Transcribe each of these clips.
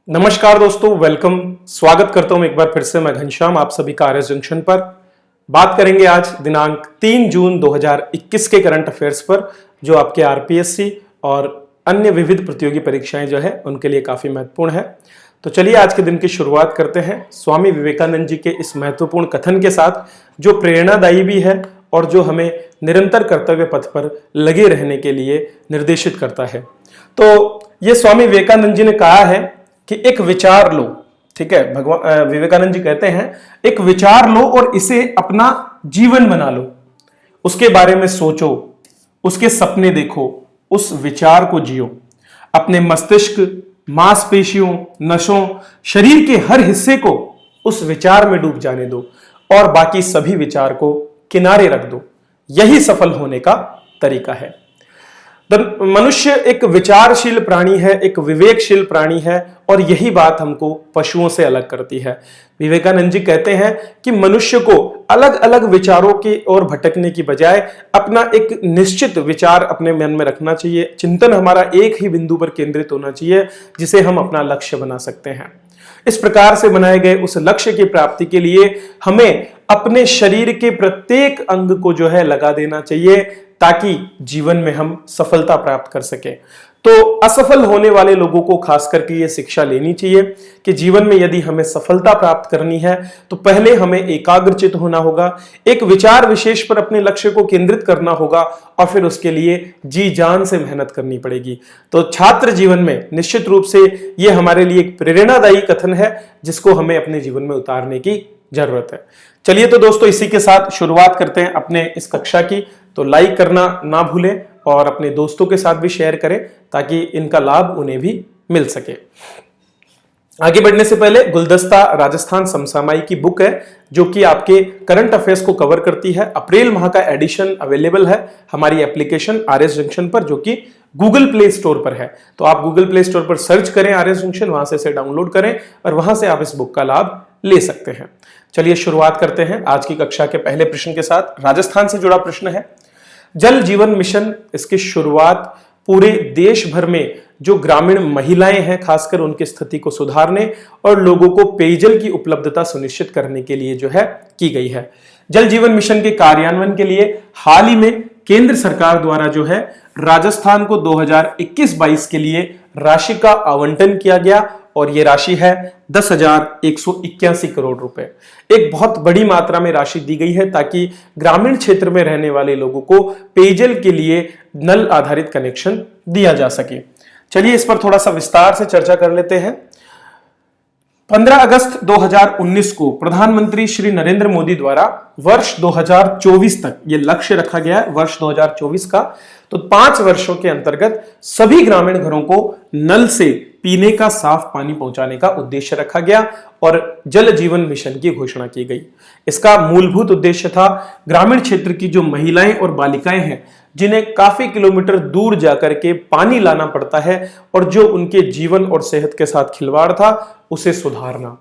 नमस्कार दोस्तों, वेलकम। स्वागत करता हूं एक बार फिर से मैं घनश्याम आप सभी का आरएस जंक्शन पर। बात करेंगे आज दिनांक 3 जून 2021 के करंट अफेयर्स पर, जो आपके आरपीएससी और अन्य विविध प्रतियोगी परीक्षाएं जो है उनके लिए काफी महत्वपूर्ण है। तो चलिए आज के दिन की शुरुआत करते हैं स्वामी विवेकानंद जी के इस महत्वपूर्ण कथन के साथ, जो प्रेरणादायी भी है और जो हमें निरंतर कर्तव्य पथ पर लगे रहने के लिए निर्देशित करता है। तो ये स्वामी विवेकानंद जी ने कहा है कि एक विचार लो, ठीक है। भगवान विवेकानंद जी कहते हैं एक विचार लो और इसे अपना जीवन बना लो, उसके बारे में सोचो, उसके सपने देखो, उस विचार को जियो, अपने मस्तिष्क, मांसपेशियों, नसों, शरीर के हर हिस्से को उस विचार में डूब जाने दो और बाकी सभी विचार को किनारे रख दो। यही सफल होने का तरीका है। मनुष्य एक विचारशील प्राणी है, एक विवेकशील प्राणी है और यही बात हमको पशुओं से अलग करती है। विवेकानंद जी कहते हैं कि मनुष्य को अलग अलग विचारों की ओर भटकने की बजाय अपना एक निश्चित विचार अपने मन में रखना चाहिए। चिंतन हमारा एक ही बिंदु पर केंद्रित होना चाहिए जिसे हम अपना लक्ष्य बना सकते हैं। इस प्रकार से बनाए गए उस लक्ष्य की प्राप्ति के लिए हमें अपने शरीर के प्रत्येक अंग को जो है लगा देना चाहिए, ताकि जीवन में हम सफलता प्राप्त कर सकें। तो असफल होने वाले लोगों को खास करके ये शिक्षा लेनी चाहिए कि जीवन में यदि हमें सफलता प्राप्त करनी है तो पहले हमें एकाग्रचित होना होगा, एक विचार विशेष पर अपने लक्ष्य को केंद्रित करना होगा और फिर उसके लिए जी जान से मेहनत करनी पड़ेगी। तो छात्र जीवन में निश्चित रूप से ये हमारे लिए एक प्रेरणादायी कथन है जिसको हमें अपने जीवन में उतारने की जरूरत है। चलिए तो दोस्तों, इसी के साथ शुरुआत करते हैं अपने इस कक्षा की। तो लाइक करना ना भूलें और अपने दोस्तों के साथ भी शेयर करें ताकि इनका लाभ उन्हें भी मिल सके। आगे बढ़ने से पहले गुलदस्ता राजस्थान समसामयिक की बुक है जो कि आपके करंट अफेयर्स को कवर करती है। अप्रैल माह का एडिशन अवेलेबल है हमारी एप्लीकेशन आरएस जंक्शन पर, जो कि गूगल प्ले स्टोर पर है। तो आप गूगल प्ले स्टोर पर सर्च करें आरएस जंक्शन, वहां से इसे डाउनलोड करें और वहां से आप इस बुक का लाभ ले सकते हैं। चलिए शुरुआत करते हैं आज की कक्षा के पहले प्रश्न के साथ। राजस्थान से जुड़ा प्रश्न है। जल जीवन मिशन, इसकी शुरुआत पूरे देश भर में जो ग्रामीण महिलाएं हैं खासकर उनकी स्थिति को सुधारने और लोगों को पेयजल की उपलब्धता सुनिश्चित करने के लिए जो है की गई है। जल जीवन मिशन के कार्यान्वयन के लिए हाल ही में केंद्र सरकार द्वारा जो है राजस्थान को 2021-22 के लिए राशि का आवंटन किया गया और यह राशि है 10,181 करोड़ रुपए। एक बहुत बड़ी मात्रा में राशि दी गई है ताकि ग्रामीण क्षेत्र में रहने वाले लोगों को पेयजल के लिए नल आधारित कनेक्शन दिया जा सके। चलिए इस पर थोड़ा सा विस्तार से चर्चा कर लेते हैं। 15 अगस्त 2019 को प्रधानमंत्री श्री नरेंद्र मोदी द्वारा वर्ष 2024 तक ये लक्ष्य रखा गया है, वर्ष 2024 का। तो 5 वर्षों के अंतर्गत सभी ग्रामीण घरों को नल से पीने का साफ पानी पहुंचाने का उद्देश्य रखा गया और जल जीवन मिशन की घोषणा की गई। इसका मूलभूत उद्देश्य था ग्रामीण क्षेत्र की जो महिलाएं और बालिकाएं हैं जिन्हें काफी किलोमीटर दूर जाकर के पानी लाना पड़ता है और जो उनके जीवन और सेहत के साथ खिलवाड़ था, उसे सुधारना।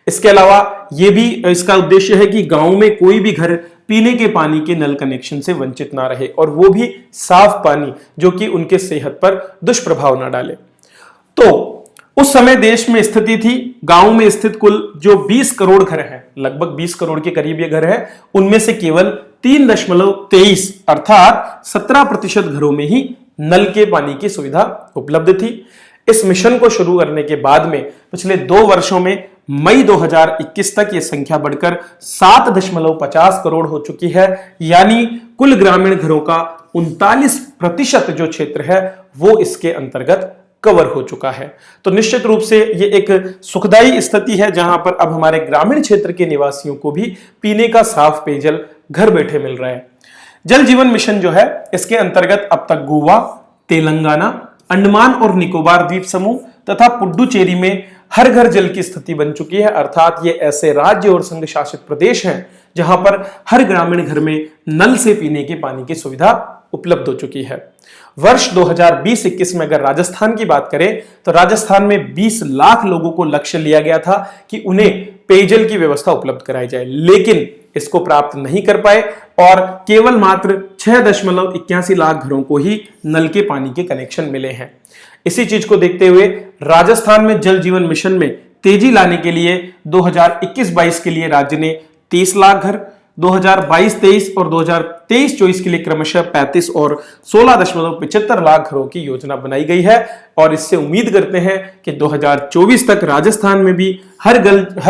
इसके अलावा यह भी इसका उद्देश्य है कि गांव में कोई भी घर पीने के पानी के नल कनेक्शन से वंचित ना रहे और वो भी साफ पानी जो कि उनके सेहत पर दुष्प्रभाव ना डाले। तो उस समय देश में स्थिति थी, गांव में स्थित कुल जो 20 करोड़ घर हैं, लगभग 20 करोड़ के करीब ये घर हैं, उनमें से केवल 3.23 अर्थात 17% घरों में ही नल के पानी की सुविधा उपलब्ध थी। इस मिशन को शुरू करने के बाद में पिछले 2 वर्षों में मई 2021 तक यह संख्या बढ़कर 7.50 करोड़ हो चुकी है, यानी कुल ग्रामीण घरों का 39% जो क्षेत्र है वो इसके अंतर्गत कवर हो चुका है। तो निश्चित रूप से ये एक सुखदायी स्थिति है जहां पर अब हमारे ग्रामीण क्षेत्र के निवासियों को भी पीने का साफ पेयजल घर बैठे मिल रहा है। जल जीवन मिशन जो है इसके अंतर्गत अब तक गोवा, तेलंगाना, अंडमान और निकोबार द्वीप समूह तथा पुडुचेरी में हर घर जल की स्थिति बन चुकी है, अर्थात ये ऐसे राज्य और संघ शासित प्रदेश हैं जहां पर हर ग्रामीण घर में नल से पीने के पानी की सुविधा उपलब्ध हो चुकी है। वर्ष 2020-21 में अगर राजस्थान की बात करें तो राजस्थान में 20 लाख लोगों को लक्ष्य लिया गया था कि उन्हें पेयजल की व्यवस्था उपलब्ध कराई जाए, लेकिन इसको प्राप्त नहीं कर पाए और केवल मात्र 6.81 लाख घरों को ही नल के पानी के कनेक्शन मिले हैं। इसी चीज को देखते हुए राजस्थान में जल जीवन मिशन में तेजी लाने के लिए 2021-22 के लिए राज्य ने 30 लाख घर, 2022-23 और 2023-24 के लिए क्रमशः 35 और 16.75 लाख घरों की योजना बनाई गई है। और इससे उम्मीद करते हैं कि 2024 तक राजस्थान में भी हर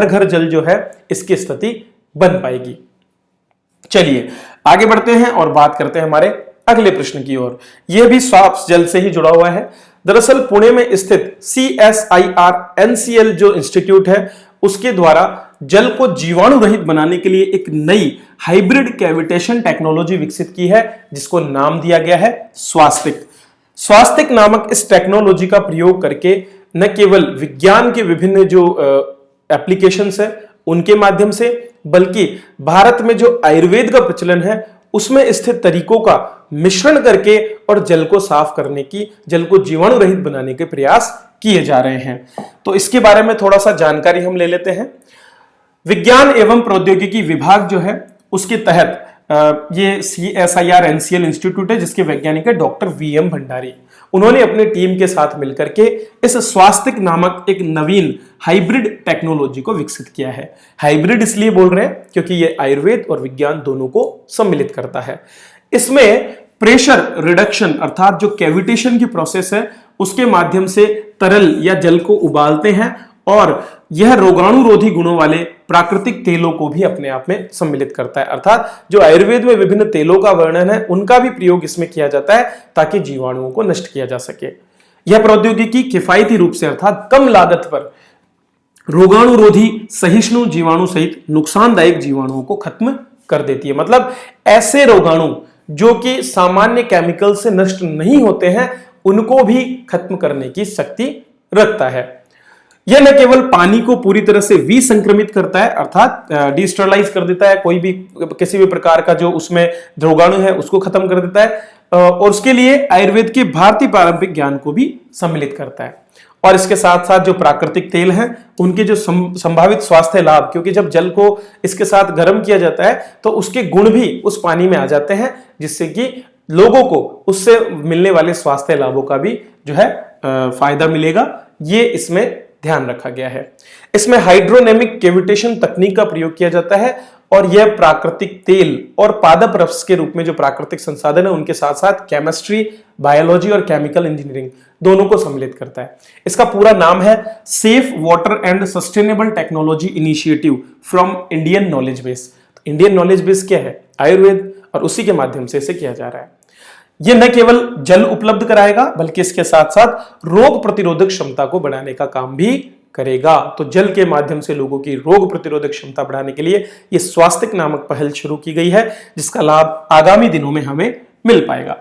घर जल जो है इसकी स्थिति बन पाएगी। चलिए आगे बढ़ते हैं और बात करते हैं हमारे अगले प्रश्न की ओर। यह भी साफ जल से ही जुड़ा हुआ है। दरअसल पुणे में स्थित CSIR NCL जो इंस्टीट्यूट है उसके द्वारा जल को जीवाणु रहित बनाने के लिए एक नई हाइब्रिड कैविटेशन टेक्नोलॉजी विकसित की है जिसको नाम दिया गया है स्वास्तिक। स्वास्तिक नामक इस टेक्नोलॉजी का प्रयोग करके न केवल विज्ञान के विभिन्न जो एप्लीकेशंस है उनके माध्यम से, बल्कि भारत में जो आयुर्वेद का प्रचलन है उसमें स्थित तरीकों का मिश्रण करके और जल को साफ करने की, जल को जीवाणु रहित बनाने के प्रयास किए जा रहे हैं। तो इसके बारे में थोड़ा सा जानकारी हम ले लेते हैं। विज्ञान एवं प्रौद्योगिकी विभाग जो है उसके तहत ये CSIR NCL इंस्टीट्यूट है जिसके वैज्ञानिक है डॉक्टर VM भंडारी। उन्होंने अपनी टीम के साथ मिलकर के इस स्वास्तिक नामक एक नवीन हाइब्रिड टेक्नोलॉजी को विकसित किया है। हाइब्रिड इसलिए बोल रहे हैं क्योंकि ये आयुर्वेद और विज्ञान दोनों को सम्मिलित करता है। इसमें प्रेशर रिडक्शन अर्थात जो कैविटेशन की प्रोसेस है उसके माध्यम से तरल या जल को उबालते हैं और यह रोगाणुरोधी गुणों वाले प्राकृतिक तेलों को भी अपने आप में सम्मिलित करता है। अर्थात जो आयुर्वेद में विभिन्न तेलों का वर्णन है उनका भी प्रयोग इसमें किया जाता है ताकि जीवाणुओं को नष्ट किया जा सके। यह प्रौद्योगिकी किफायती रूप से अर्थात कम लागत पर रोगाणुरोधी सहिष्णु जीवाणु सहित नुकसानदायक जीवाणुओं को खत्म कर देती है। मतलब ऐसे रोगाणु जो कि सामान्य केमिकल से नष्ट नहीं होते हैं उनको भी खत्म करने की शक्ति रखता है। यह न केवल पानी को पूरी तरह से विसंक्रमित करता है अर्थात डिस्टरलाइज कर देता है, कोई भी किसी भी प्रकार का जो उसमें रोगाणु है उसको खत्म कर देता है और उसके लिए आयुर्वेद के भारतीय पारंपरिक ज्ञान को भी सम्मिलित करता है। और इसके साथ साथ जो प्राकृतिक तेल हैं उनके जो संभावित स्वास्थ्य लाभ, क्योंकि जब जल को इसके साथ गर्म किया जाता है तो उसके गुण भी उस पानी में आ जाते हैं जिससे कि लोगों को उससे मिलने वाले स्वास्थ्य लाभों का भी जो है फायदा मिलेगा। ये इसमें ध्यान रखा गया है। इसमें हाइड्रोनेमिक कैविटेशन तकनीक का प्रयोग किया जाता है और यह प्राकृतिक तेल और पादप रस के रूप में जो प्राकृतिक संसाधन है उनके साथ साथ केमिस्ट्री, बायोलॉजी और केमिकल इंजीनियरिंग दोनों को सम्मिलित करता है। इसका पूरा नाम है safe water and sustainable technology initiative from Indian knowledge base. Indian knowledge base क्या है? आयुर्वेद, और उसी के माध्यम से इसे किया जा रहा है। यह न केवल जल उपलब्ध कराएगा बल्कि इसके साथ साथ रोग प्रतिरोधक क्षमता को बढ़ाने का काम भी करेगा। तो जल के माध्यम से लोगों की रोग प्रतिरोधक क्षमता बढ़ाने के लिए यह स्वास्तिक नामक पहल शुरू की गई है जिसका लाभ आगामी दिनों में हमें मिल पाएगा।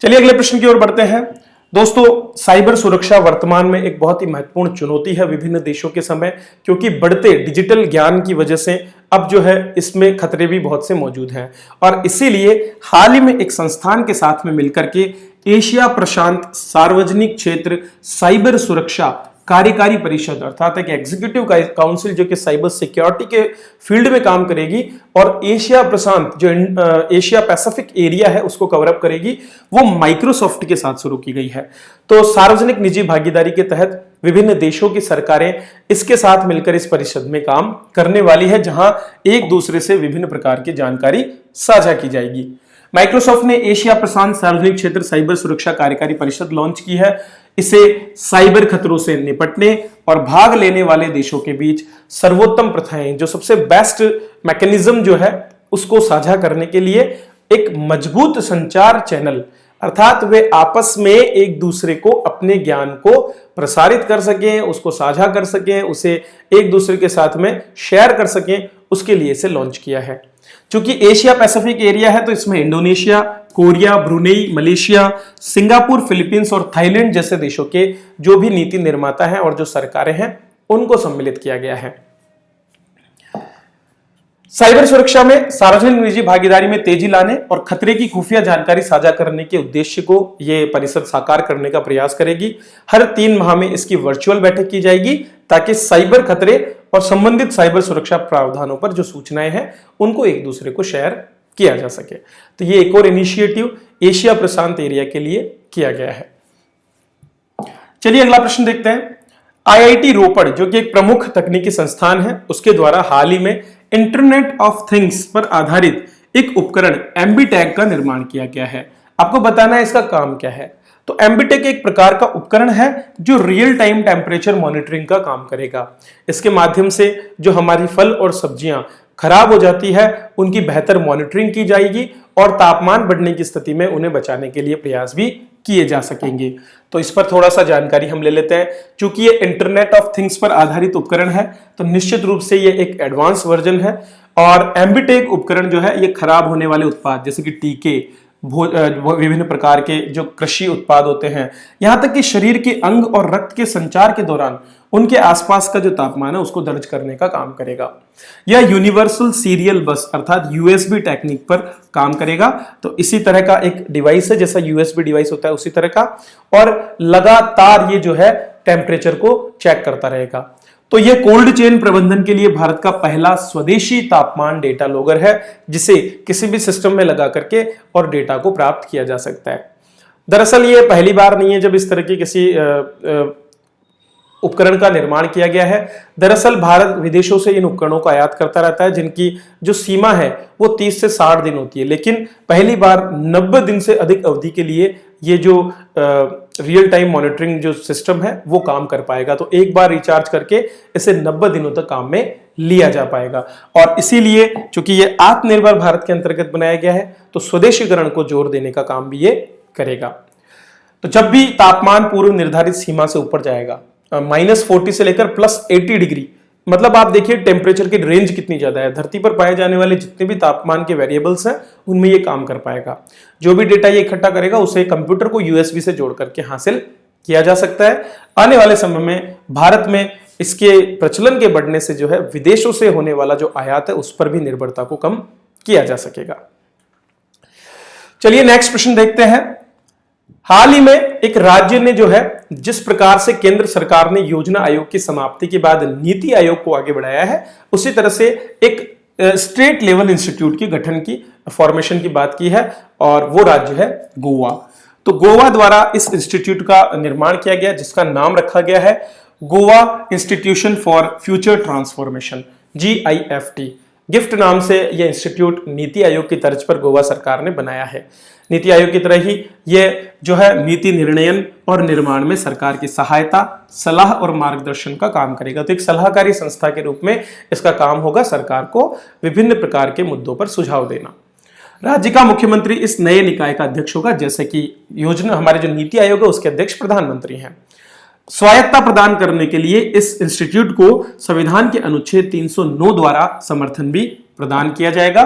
चलिए अगले प्रश्न की ओर बढ़ते हैं। दोस्तों, साइबर सुरक्षा वर्तमान में एक बहुत ही महत्वपूर्ण चुनौती है विभिन्न देशों के समय, क्योंकि बढ़ते डिजिटल ज्ञान की वजह से अब जो है इसमें खतरे भी बहुत से मौजूद हैं और इसीलिए हाल ही में एक संस्थान के साथ में मिलकर के एशिया प्रशांत सार्वजनिक क्षेत्र साइबर सुरक्षा कार्यकारी परिषद अर्थात एक एग्जीक्यूटिव काउंसिल जो कि साइबर सिक्योरिटी के फील्ड में काम करेगी और एशिया प्रशांत जो एशिया पैसिफिक एरिया है उसको कवर अप करेगी, वो माइक्रोसॉफ्ट के साथ शुरू की गई है। तो सार्वजनिक निजी भागीदारी के तहत विभिन्न देशों की सरकारें इसके साथ मिलकर इस परिषद में काम करने वाली है, जहां एक दूसरे से विभिन्न प्रकार की जानकारी साझा की जाएगी। माइक्रोसॉफ्ट ने एशिया प्रशांत सार्वजनिक क्षेत्र साइबर सुरक्षा कार्यकारी परिषद लॉन्च की है। इसे साइबर खतरों से निपटने और भाग लेने वाले देशों के बीच सर्वोत्तम प्रथाएं, जो सबसे बेस्ट मैकेनिज्म जो है उसको साझा करने के लिए एक मजबूत संचार चैनल, अर्थात वे आपस में एक दूसरे को अपने ज्ञान को प्रसारित कर सकें, उसको साझा कर सकें, उसे एक दूसरे के साथ में शेयर कर सकें, उसके लिए इसे लॉन्च किया है। चूंकि एशिया पैसिफिक एरिया है तो इसमें Indonesia, Korea, Brunei, Malaysia, Singapore, Philippines और थाईलैंड जैसे देशों के जो भी नीति निर्माता हैं और जो सरकारें हैं उनको सम्मिलित किया गया है। साइबर सुरक्षा में सार्वजनिक निजी भागीदारी में तेजी लाने और खतरे की खुफिया जानकारी साझा करने के उद्देश्य को यह परिषद साकार करने का प्रयास करेगी। हर 3 माह में इसकी वर्चुअल बैठक की जाएगी ताकि साइबर खतरे और संबंधित साइबर सुरक्षा प्रावधानों पर जो सूचनाएं हैं उनको एक दूसरे को शेयर किया जा सके। तो ये एक और इनिशिएटिव एशिया प्रशांत एरिया के लिए किया गया है। चलिए अगला प्रश्न देखते हैं। आईआईटी रोपड़ जो कि एक प्रमुख तकनीकी संस्थान है, उसके द्वारा हाल ही में इंटरनेट ऑफ थिंग्स पर आधारित एक उपकरण एम्बीटैग का निर्माण किया गया है। आपको बताना है इसका काम क्या है। तो एम्बीटेक एक प्रकार का उपकरण है जो रियल टाइम टेम्परेचर मॉनिटरिंग का काम करेगा। इसके माध्यम से जो हमारी फल और सब्जियां खराब हो जाती है उनकी बेहतर मॉनिटरिंग की जाएगी और तापमान बढ़ने की स्थिति में उन्हें बचाने के लिए प्रयास भी किए जा सकेंगे। तो इस पर थोड़ा सा जानकारी हम ले लेते हैं। चूंकि ये इंटरनेट ऑफ थिंग्स पर आधारित उपकरण है तो निश्चित रूप से ये एक एडवांस वर्जन है और एम्बीटेक उपकरण जो है ये खराब होने वाले उत्पाद जैसे कि टीके, विभिन्न प्रकार के जो कृषि उत्पाद होते हैं, यहां तक कि शरीर के अंग और रक्त के संचार के दौरान उनके आसपास का जो तापमान है उसको दर्ज करने का काम करेगा। यह यूनिवर्सल सीरियल बस अर्थात यूएसबी टेक्निक पर काम करेगा। तो इसी तरह का एक डिवाइस है, जैसा यूएसबी डिवाइस होता है उसी तरह का, और लगातार ये जो है टेम्परेचर को चेक करता रहेगा। तो यह कोल्ड चेन प्रबंधन के लिए भारत का पहला स्वदेशी तापमान डेटा लॉगर है जिसे किसी भी सिस्टम में लगा करके और डेटा को प्राप्त किया जा सकता है। दरअसल ये पहली बार नहीं है जब इस तरह की किसी उपकरण का निर्माण किया गया है। दरअसल भारत विदेशों से इन उपकरणों को आयात करता रहता है जिनकी जो सीमा है वो 30 से 60 दिन होती है, लेकिन पहली बार 90 दिन से अधिक अवधि के लिए ये जो रियल टाइम मॉनिटरिंग जो सिस्टम है वो काम कर पाएगा। तो एक बार रिचार्ज करके इसे 90 दिनों तक काम में लिया जा पाएगा। और इसीलिए चूंकि ये आत्मनिर्भर भारत के अंतर्गत बनाया गया है तो स्वदेशीकरण को जोर देने का काम भी ये करेगा। तो जब भी तापमान पूर्व निर्धारित सीमा से ऊपर जाएगा, -40 से लेकर +80 डिग्री, मतलब आप देखिए टेम्परेचर की रेंज कितनी ज्यादा है। धरती पर पाए जाने वाले जितने भी तापमान के वेरिएबल्स हैं उनमें ये काम कर पाएगा। जो भी डेटा ये इकट्ठा करेगा उसे कंप्यूटर को यूएसबी से जोड़ करके हासिल किया जा सकता है। आने वाले समय में भारत में इसके प्रचलन के बढ़ने से जो है विदेशों से होने वाला जो आयात है उस पर भी निर्भरता को कम किया जा सकेगा। चलिए नेक्स्ट प्रश्न देखते हैं। हाल ही में एक राज्य ने जो है जिस प्रकार से केंद्र सरकार ने योजना आयोग की समाप्ति के बाद नीति आयोग को आगे बढ़ाया है, उसी तरह से एक स्टेट लेवल इंस्टीट्यूट की गठन की फॉर्मेशन की बात की है और वो राज्य है गोवा। तो गोवा द्वारा इस इंस्टीट्यूट का निर्माण किया गया जिसका नाम रखा गया है Goa institution for future transformation, GIFT। Gift नाम से यह इंस्टीट्यूट नीति आयोग की तर्ज पर गोवा सरकार ने बनाया है। नीति आयोग की तरह ही यह जो है नीति निर्णयन और निर्माण में सरकार की सहायता, सलाह और मार्गदर्शन का काम करेगा। तो एक सलाहकारी संस्था के रूप में इसका काम होगा सरकार को विभिन्न प्रकार के मुद्दों पर सुझाव देना। राज्य का मुख्यमंत्री इस नए निकाय का अध्यक्ष होगा, जैसे कि योजना हमारे जो नीति आयोग है उसके अध्यक्ष प्रधानमंत्री हैं। स्वायत्ता प्रदान करने के लिए इस इंस्टीट्यूट को संविधान के अनुच्छेद 309 द्वारा समर्थन भी प्रदान किया जाएगा।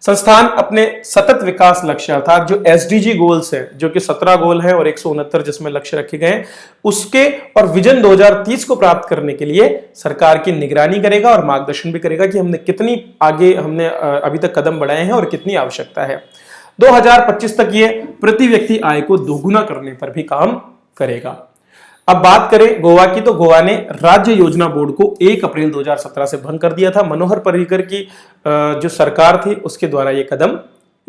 संस्थान अपने सतत विकास लक्ष्य अर्थात जो SDG गोल्स है, जो कि 17 गोल है और 169 जिसमें लक्ष्य रखे गए हैं, उसके और विजन 2030 को प्राप्त करने के लिए सरकार की निगरानी करेगा और मार्गदर्शन भी करेगा कि हमने कितनी आगे अभी तक कदम बढ़ाए हैं और कितनी आवश्यकता है। 2025 तक ये प्रति व्यक्ति आय को दोगुना करने पर भी काम करेगा। अब बात करें गोवा की, तो गोवा ने राज्य योजना बोर्ड को 1 अप्रैल 2017 से भंग कर दिया था। मनोहर पर्रिकर की जो सरकार थी उसके द्वारा यह कदम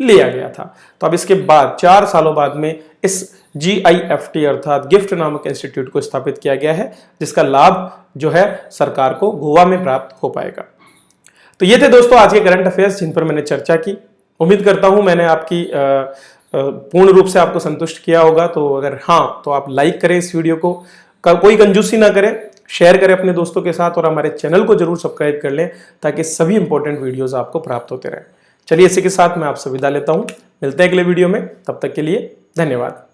लिया गया था। तो अब इसके बाद 4 सालों बाद में इस GIFT अर्थात गिफ्ट नामक इंस्टीट्यूट को स्थापित किया गया है जिसका लाभ जो है सरकार को गोवा में प्राप्त हो पाएगा। तो ये थे दोस्तों आज के करंट अफेयर्स जिन पर मैंने चर्चा की। उम्मीद करता हूं मैंने आपकी पूर्ण रूप से आपको संतुष्ट किया होगा। तो अगर हाँ तो आप लाइक करें इस वीडियो को, कोई कंजूसी ना करें, शेयर करें अपने दोस्तों के साथ और हमारे चैनल को जरूर सब्सक्राइब कर लें ताकि सभी इंपॉर्टेंट वीडियोस आपको प्राप्त होते रहें। चलिए इसी के साथ मैं आपसे विदा लेता हूं, मिलते हैं अगले वीडियो में, तब तक के लिए धन्यवाद।